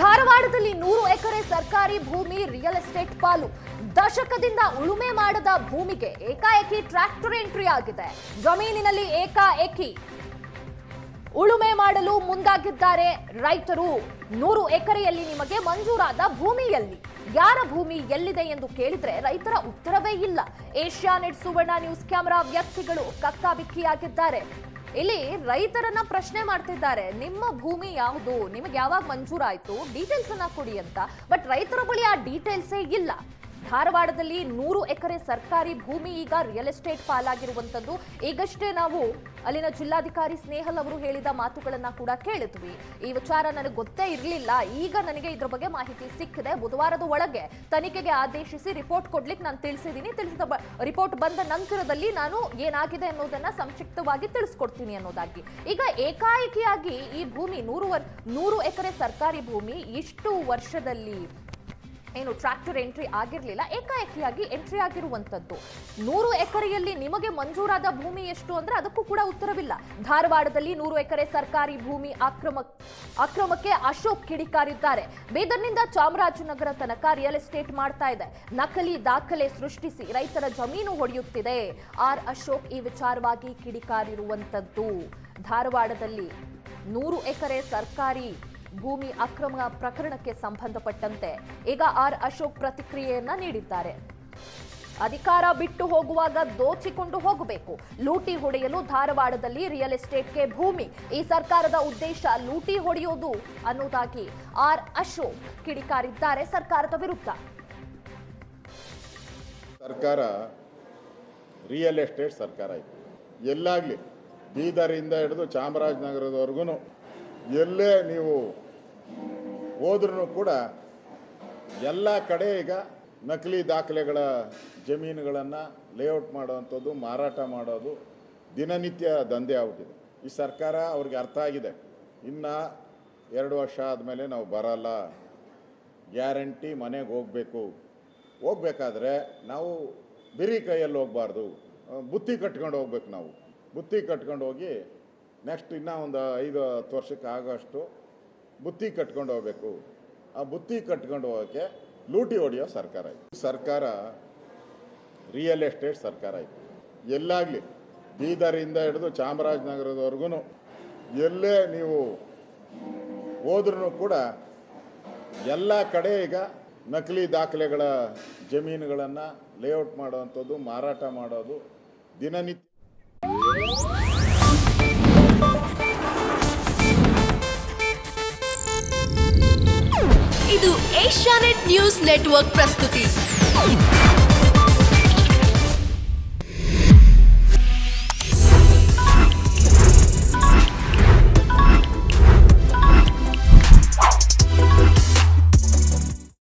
ಧಾರವಾಡದಲ್ಲಿ 100 ಎಕರೆ ಸರ್ಕಾರಿ ಭೂಮಿ ರಿಯಲ್ ಎಸ್ಟೇಟ್ ಪಾಲು. ದಶಕದಿಂದ ಉಳುಮೆ ಮಾಡದ ಭೂಮಿಗೆ ಏಕಾಏಕಿ ಟ್ರ್ಯಾಕ್ಟರ್ ಎಂಟ್ರಿ ಆಗಿದೆ. ಜಮೀನಿನಲ್ಲಿ ಏಕಾಏಕಿ ಉಳುಮೆ ಮಾಡಲು ಮುಂದಾಗಿದ್ದಾರೆ ರೈತರು. 100 ಎಕರೆಯಲ್ಲಿ ನಿಮಗೆ ಮಂಜೂರಾದ ಭೂಮಿಯಲ್ಲಿ ಯಾರ ಭೂಮಿ ಎಲ್ಲಿದೆ ಎಂದು ಕೇಳಿದ್ರೆ ರೈತರ ಉತ್ತರವೇ ಇಲ್ಲ. ಏಷ್ಯಾನೆಟ್ ಸುವರ್ಣ ನ್ಯೂಸ್ ಕ್ಯಾಮೆರಾ ವ್ಯಕ್ತಿಗಳು ಕಕ್ಕಾಬಿಕ್ಕಿಯಾಗಿದ್ದಾರೆ. ಇಲ್ಲಿ ರೈತರನ್ನ ಪ್ರಶ್ನೆ ಮಾಡ್ತಿದ್ದಾರೆ, ನಿಮ್ಮ ಭೂಮಿ ಯಾವುದು, ನಿಮಗೆ ಯಾವಾಗ ಮಂಜೂರಾಯ್ತು, ಡೀಟೇಲ್ಸ್ ಅನ್ನ ಕೊಡಿ ಅಂತ. ಬಟ್ ರೈತರ ಬಳಿ ಆ ಡೀಟೇಲ್ಸೇ ಇಲ್ಲ. ಧಾರವಾಡದಲ್ಲಿ 100 ಎಕರೆ ಸರ್ಕಾರಿ ಭೂಮಿ ಈಗ ರಿಯಲ್ ಎಸ್ಟೇಟ್ ಪಾಲಾಗಿರುವಂತದ್ದು. ಈಗಷ್ಟೇ ನಾವು ಅಲ್ಲಿನ ಜಿಲ್ಲಾಧಿಕಾರಿ ಸ್ನೇಹಲ್ ಅವರು ಹೇಳಿದ ಮಾತುಗಳನ್ನ ಕೂಡ ಕೇಳಿದ್ವಿ. ಈ ವಿಚಾರ ನನಗೆ ಗೊತ್ತೇ ಇರಲಿಲ್ಲ, ಈಗ ನನಗೆ ಇದ್ರ ಬಗ್ಗೆ ಮಾಹಿತಿ ಸಿಕ್ಕಿದೆ. ಬುಧವಾರದ ಒಳಗೆ ತನಿಖೆಗೆ ಆದೇಶಿಸಿ ರಿಪೋರ್ಟ್ ಕೊಡ್ಲಿಕ್ಕೆ ನಾನು ತಿಳಿಸಿದ್ದೀನಿ. ರಿಪೋರ್ಟ್ ಬಂದ ನಂತರದಲ್ಲಿ ನಾನು ಏನಾಗಿದೆ ಅನ್ನೋದನ್ನ ಸಂಕ್ಷಿಪ್ತವಾಗಿ ತಿಳಿಸ್ಕೊಡ್ತೀನಿ ಅನ್ನೋದಾಗಿ. ಈಗ ಏಕಾಏಕಿಯಾಗಿ ಈ ಭೂಮಿ 100 ಎಕರೆ ಸರ್ಕಾರಿ ಭೂಮಿ ಇಷ್ಟು ವರ್ಷದಲ್ಲಿ ಏನು ಟ್ರ್ಯಾಕ್ಟರ್ ಎಂಟ್ರಿ ಆಗಿರಲಿಲ್ಲ, ಏಕಾಏಕಿಯಾಗಿ ಎಂಟ್ರಿ ಆಗಿರುವಂತದ್ದು. 100 ಎಕರೆಯಲ್ಲಿ ನಿಮಗೆ ಮಂಜೂರಾದ ಭೂಮಿ ಎಷ್ಟು ಅಂದ್ರೆ ಅದಕ್ಕೂ ಕೂಡ ಉತ್ತರವಿಲ್ಲ. ಧಾರವಾಡದಲ್ಲಿ 100 ಎಕರೆ ಸರ್ಕಾರಿ ಭೂಮಿ ಅಕ್ರಮಕ್ಕೆ ಅಶೋಕ್ ಕಿಡಿಕಾರಿದ್ದಾರೆ. ಬೀದರ್ನಿಂದ ಚಾಮರಾಜನಗರ ತನಕ ರಿಯಲ್ ಎಸ್ಟೇಟ್ ಮಾಡ್ತಾ ಇದೆ. ನಕಲಿ ದಾಖಲೆ ಸೃಷ್ಟಿಸಿ ರೈತರ ಜಮೀನು ಹೊಡೆಯುತ್ತಿದೆ. ಅಶೋಕ್ ಈ ವಿಚಾರವಾಗಿ ಕಿಡಿಕಾರಿರುವಂತದ್ದು. ಧಾರವಾಡದಲ್ಲಿ 100 ಎಕರೆ ಸರ್ಕಾರಿ ಭೂಮಿ ಅಕ್ರಮ ಪ್ರಕರಣಕ್ಕೆ ಸಂಬಂಧಪಟ್ಟಂತೆ ಈಗ ಅಶೋಕ್ ಪ್ರತಿಕ್ರಿಯೆಯನ್ನ ನೀಡಿದ್ದಾರೆ. ಅಧಿಕಾರ ಬಿಟ್ಟು ಹೋಗುವಾಗ ದೋಚಿಕೊಂಡು ಹೋಗಬೇಕು, ಲೂಟಿ ಹೊಡೆಯಲು ಧಾರವಾಡದಲ್ಲಿ ರಿಯಲ್ ಎಸ್ಟೇಟ್ಗೆ ಭೂಮಿ, ಈ ಸರ್ಕಾರದ ಉದ್ದೇಶ ಲೂಟಿ ಹೊಡೆಯೋದು ಅನ್ನೋದಾಗಿ ಅಶೋಕ್ ಕಿಡಿಕಾರಿದ್ದಾರೆ ಸರ್ಕಾರದ ವಿರುದ್ಧ. ಸರ್ಕಾರ ರಿಯಲ್ ಎಸ್ಟೇಟ್ ಸರ್ಕಾರ ಇದೆ. ಎಲ್ಲಾಗ್ಲಿ ಬೀದರಿಂದ ಹಿಡಿದು ಚಾಮರಾಜನಗರದವರೆಗೂ ಎಲ್ಲೇ ನೀವು ಹೋದ್ರೂ ಕೂಡ ಎಲ್ಲ ಕಡೆ ಈಗ ನಕಲಿ ದಾಖಲೆಗಳ ಜಮೀನುಗಳನ್ನು ಲೇಔಟ್ ಮಾಡೋವಂಥದ್ದು, ಮಾರಾಟ ಮಾಡೋದು ದಿನನಿತ್ಯ ದಂಧೆ ಆಗ್ಬಿಟ್ಟಿದೆ. ಈ ಸರ್ಕಾರ ಅವ್ರಿಗೆ ಅರ್ಥ ಆಗಿದೆ, ಇನ್ನು 2 ವರ್ಷ ಆದಮೇಲೆ ನಾವು ಬರಲ್ಲ, ಗ್ಯಾರಂಟಿ ಮನೆಗೆ ಹೋಗ್ಬೇಕಾದ್ರೆ ನಾವು ಬಿರಿ ಕೈಯಲ್ಲಿ ಹೋಗಬಾರ್ದು, ಬುತ್ತಿ ಕಟ್ಕೊಂಡು ಹೋಗ್ಬೇಕು. ನಾವು ಬುತ್ತಿ ಕಟ್ಕೊಂಡು ಹೋಗಿ ನೆಕ್ಸ್ಟ್ ಇನ್ನೂ ಒಂದು 5-10 ವರ್ಷಕ್ಕೆ ಆಗೋಷ್ಟು ಬುತ್ತಿ ಕಟ್ಕೊಂಡು ಹೋಗ್ಬೇಕು. ಆ ಬುತ್ತಿ ಕಟ್ಕೊಂಡು ಹೋಗೋಕ್ಕೆ ಲೂಟಿ ಹೊಡೆಯೋ ಸರ್ಕಾರ ಇದೆ. ಸರ್ಕಾರ ರಿಯಲ್ ಎಸ್ಟೇಟ್ ಸರ್ಕಾರ ಇದೆ. ಎಲ್ಲಾಗಲಿ ಬೀದರಿಂದ ಹಿಡಿದು ಚಾಮರಾಜನಗರದವರೆಗೂ ಎಲ್ಲೇ ನೀವು ಹೋದ್ರೂ ಕೂಡ ಎಲ್ಲ ಕಡೆ ಈಗ ನಕಲಿ ದಾಖಲೆಗಳ ಜಮೀನುಗಳನ್ನು ಲೇಔಟ್ ಮಾಡೋವಂಥದ್ದು, ಮಾರಾಟ ಮಾಡೋದು ದಿನನಿತ್ಯ. ಇದು ಏಷ್ಯಾನೆಟ್ ನ್ಯೂಸ್ ನೆಟ್ವರ್ಕ್ ಪ್ರಸ್ತುತಿ.